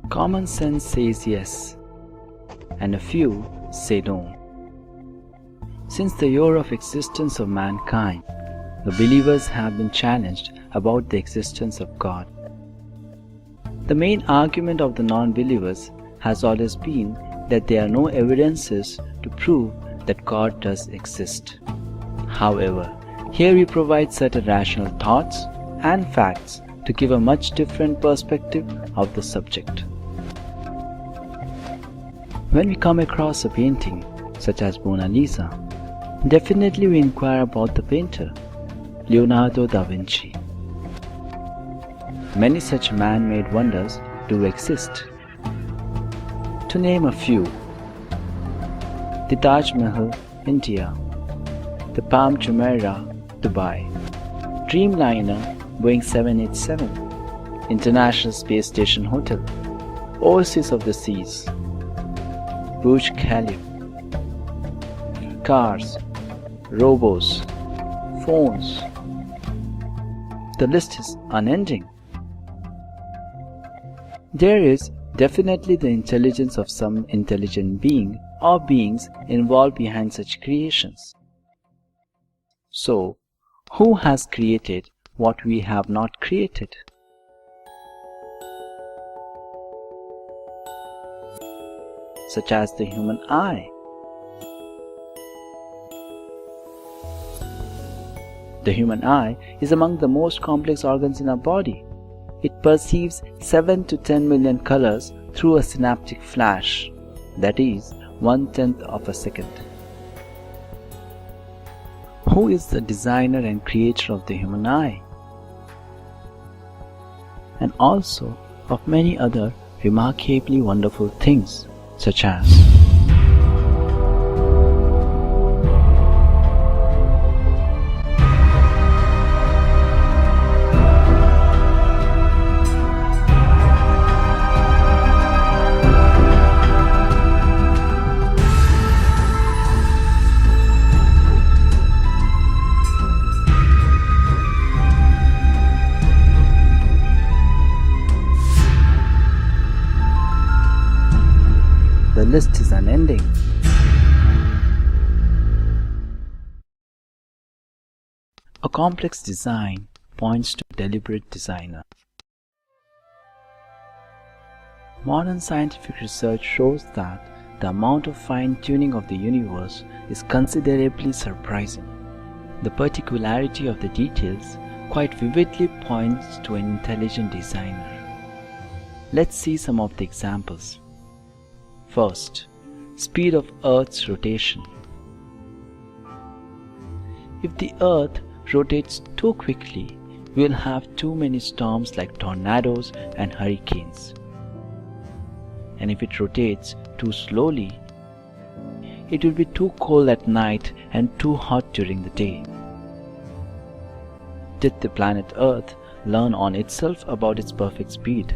Common sense says yes, and a few say no. Since the year of existence of mankind, the believers have been challenged about the existence of God. The main argument of the non-believers has always been that there are no evidences to prove that God does exist. However, here we provide certain rational thoughts and facts to give a much different perspective of the subject. When we come across a painting such as Mona Lisa, definitely we inquire about the painter, Leonardo da Vinci. Many such man-made wonders do exist. To name a few: the Taj Mahal, India; the Palm Jumeirah, Dubai; Dreamliner, Boeing 787; International Space Station Hotel; Oasis of the Seas; Burj Khalifa; cars, robots, phones. The list is unending. There is definitely the intelligence of some intelligent being or beings involved behind such creations. So, who has created what we have not created? Such as the human eye. The human eye is among the most complex organs in our body. It perceives 7 to 10 million colors through a synaptic flash, that is, 1/10 of a second. Who is the designer and creator of the human eye? And also of many other remarkably wonderful things, such as the list is unending. A complex design points to a deliberate designer. Modern scientific research shows that the amount of fine-tuning of the universe is considerably surprising. The particularity of the details quite vividly points to an intelligent designer. Let's see some of the examples. First, speed of Earth's rotation. If the Earth rotates too quickly, we will have too many storms like tornadoes and hurricanes. And if it rotates too slowly, it will be too cold at night and too hot during the day. Did the planet Earth learn on itself about its perfect speed?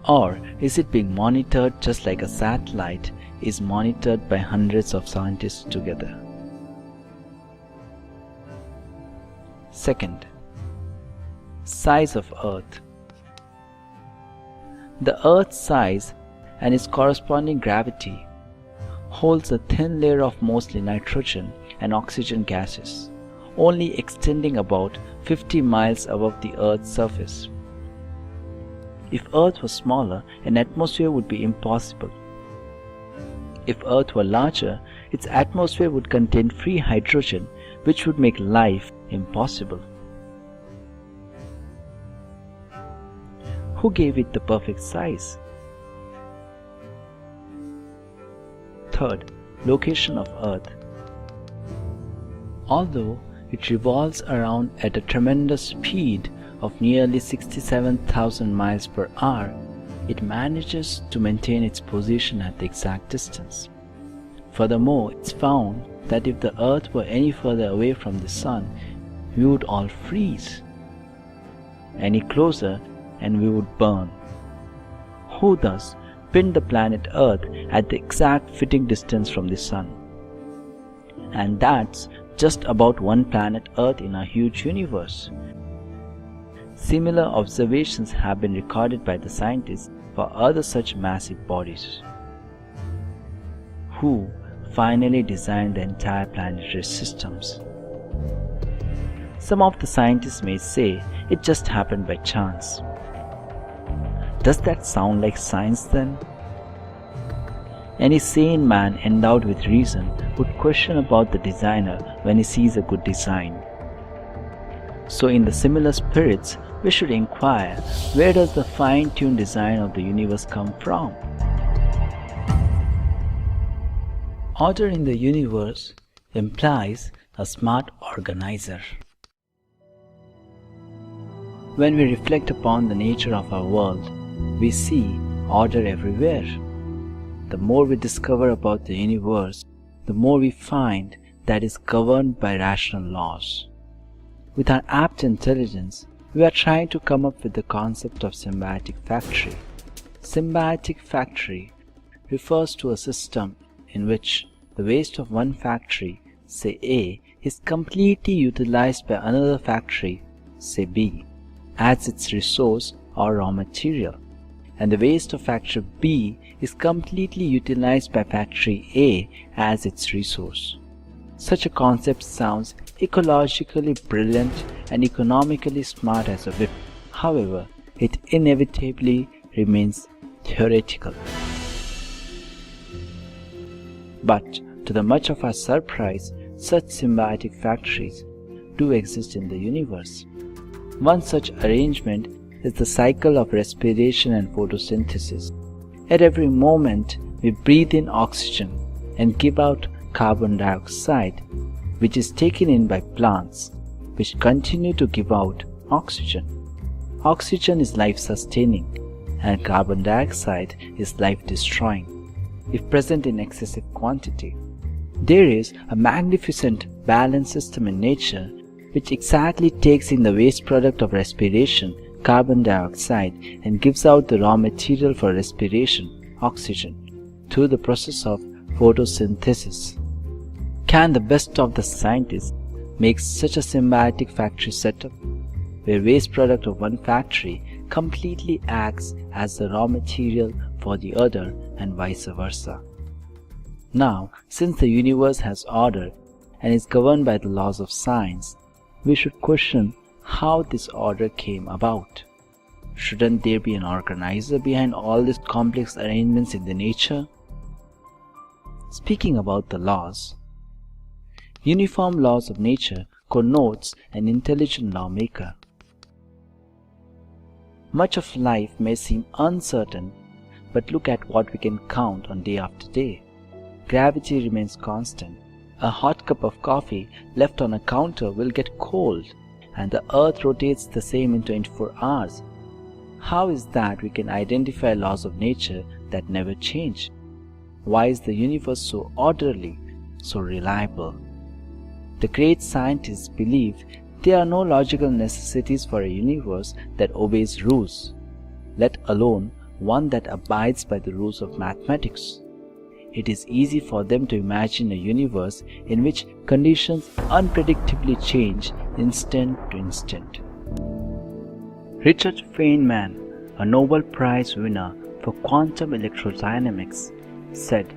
Or is it being monitored just like a satellite is monitored by hundreds of scientists together? Second, size of Earth. The Earth's size and its corresponding gravity holds a thin layer of mostly nitrogen and oxygen gases, only extending about 50 miles above the Earth's surface. If Earth was smaller, an atmosphere would be impossible. If Earth were larger, its atmosphere would contain free hydrogen, which would make life impossible. Who gave it the perfect size? Third, location of Earth. Although it revolves around at a tremendous speed of nearly 67,000 miles per hour, it manages to maintain its position at the exact distance. Furthermore, it's found that if the Earth were any further away from the Sun, we would all freeze. Any closer and we would burn. Who thus pinned the planet Earth at the exact fitting distance from the Sun? And that's just about one planet Earth in our huge universe. Similar observations have been recorded by the scientists for other such massive bodies. Who finally designed the entire planetary systems? Some of the scientists may say it just happened by chance. Does that sound like science then? Any sane man endowed with reason would question about the designer when he sees a good design. So in the similar spirits, we should inquire, where does the fine-tuned design of the universe come from? Order in the universe implies a smart organizer. When we reflect upon the nature of our world, we see order everywhere. The more we discover about the universe, the more we find that it is governed by rational laws. With our apt intelligence, we are trying to come up with the concept of symbiotic factory. Symbiotic factory refers to a system in which the waste of one factory, say A, is completely utilized by another factory, say B, as its resource or raw material, and the waste of factory B is completely utilized by factory A as its resource. Such a concept sounds ecologically brilliant and economically smart as a whip. However, it inevitably remains theoretical. But to the much of our surprise, such symbiotic factories do exist in the universe. One such arrangement is the cycle of respiration and photosynthesis. At every moment, we breathe in oxygen and give out carbon dioxide, which is taken in by plants, which continue to give out oxygen. Oxygen is life-sustaining, and carbon dioxide is life-destroying, if present in excessive quantity. There is a magnificent balanced system in nature which exactly takes in the waste product of respiration, carbon dioxide, and gives out the raw material for respiration, oxygen, through the process of photosynthesis. Can the best of the scientists make such a symbiotic factory setup, where waste product of one factory completely acts as the raw material for the other and vice versa? Now, since the universe has order and is governed by the laws of science, we should question how this order came about. Shouldn't there be an organizer behind all these complex arrangements in the nature? Speaking about the laws, uniform laws of nature connotes an intelligent lawmaker. Much of life may seem uncertain, but look at what we can count on day after day. Gravity remains constant. A hot cup of coffee left on a counter will get cold, and the earth rotates the same in 24 hours. How is that we can identify laws of nature that never change? Why is the universe so orderly, so reliable? The great scientists believe there are no logical necessities for a universe that obeys rules, let alone one that abides by the rules of mathematics. It is easy for them to imagine a universe in which conditions unpredictably change instant to instant. Richard Feynman, a Nobel Prize winner for quantum electrodynamics, said,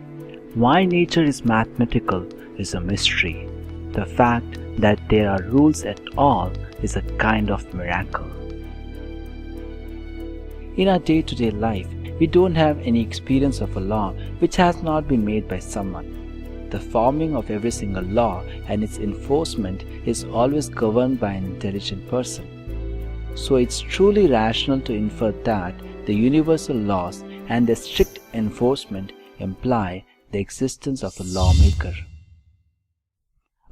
"Why nature is mathematical is a mystery. The fact that there are rules at all is a kind of miracle." In our day-to-day life, we don't have any experience of a law which has not been made by someone. The forming of every single law and its enforcement is always governed by an intelligent person. So it's truly rational to infer that the universal laws and their strict enforcement imply the existence of a lawmaker.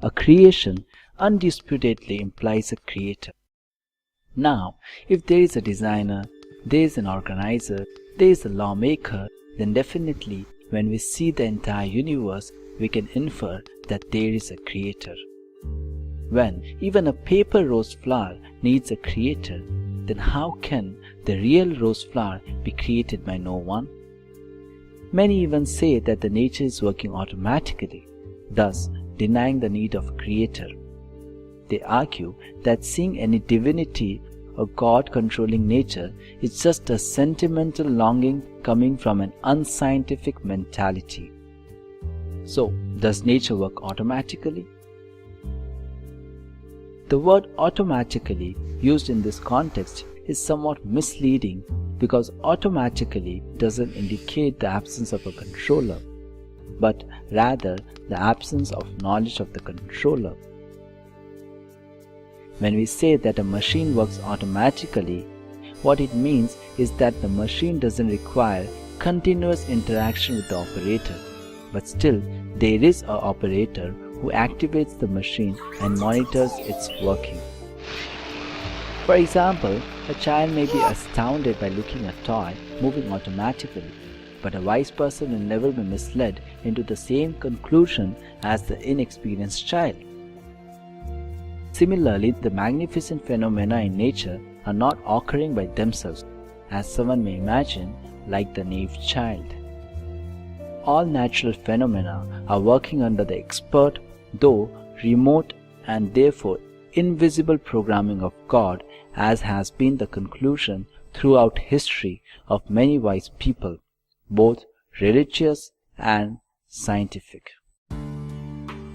A creation undisputedly implies a creator. Now, if there is a designer, there is an organizer, there is a lawmaker, then definitely when we see the entire universe, we can infer that there is a creator. When even a paper rose flower needs a creator, then how can the real rose flower be created by no one? Many even say that the nature is working automatically, thus denying the need of a creator. They argue that seeing any divinity or God-controlling nature is just a sentimental longing coming from an unscientific mentality. So, does nature work automatically? The word automatically used in this context is somewhat misleading because automatically doesn't indicate the absence of a controller, but rather the absence of knowledge of the controller. When we say that a machine works automatically, what it means is that the machine doesn't require continuous interaction with the operator, but still there is an operator who activates the machine and monitors its working. For example, a child may be astounded by looking at a toy moving automatically, but a wise person will never be misled into the same conclusion as the inexperienced child. Similarly, the magnificent phenomena in nature are not occurring by themselves, as someone may imagine, like the naive child. All natural phenomena are working under the expert, though remote and therefore invisible programming of God, as has been the conclusion throughout history of many wise people, both religious and scientific.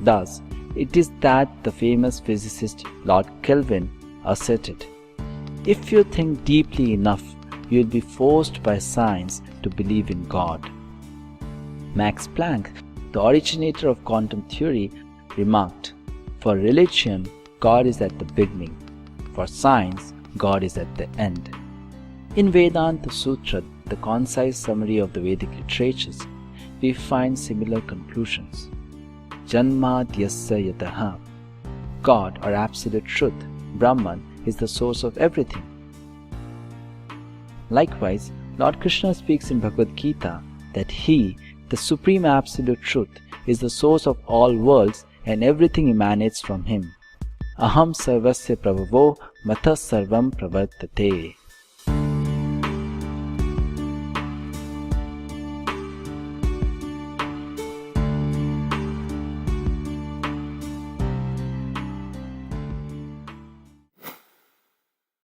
Thus, it is that the famous physicist Lord Kelvin asserted, "If you think deeply enough, you will be forced by science to believe in God." Max Planck, the originator of quantum theory, remarked, "For religion, God is at the beginning. For science, God is at the end." In Vedanta Sutra, the concise summary of the Vedic literatures, we find similar conclusions. Janmadyasya yataha. God, or absolute truth, Brahman, is the source of everything. Likewise, Lord Krishna speaks in Bhagavad Gita that He, the Supreme Absolute Truth, is the source of all worlds and everything emanates from Him. Aham sarvasya prabhavo matha sarvam pravartate.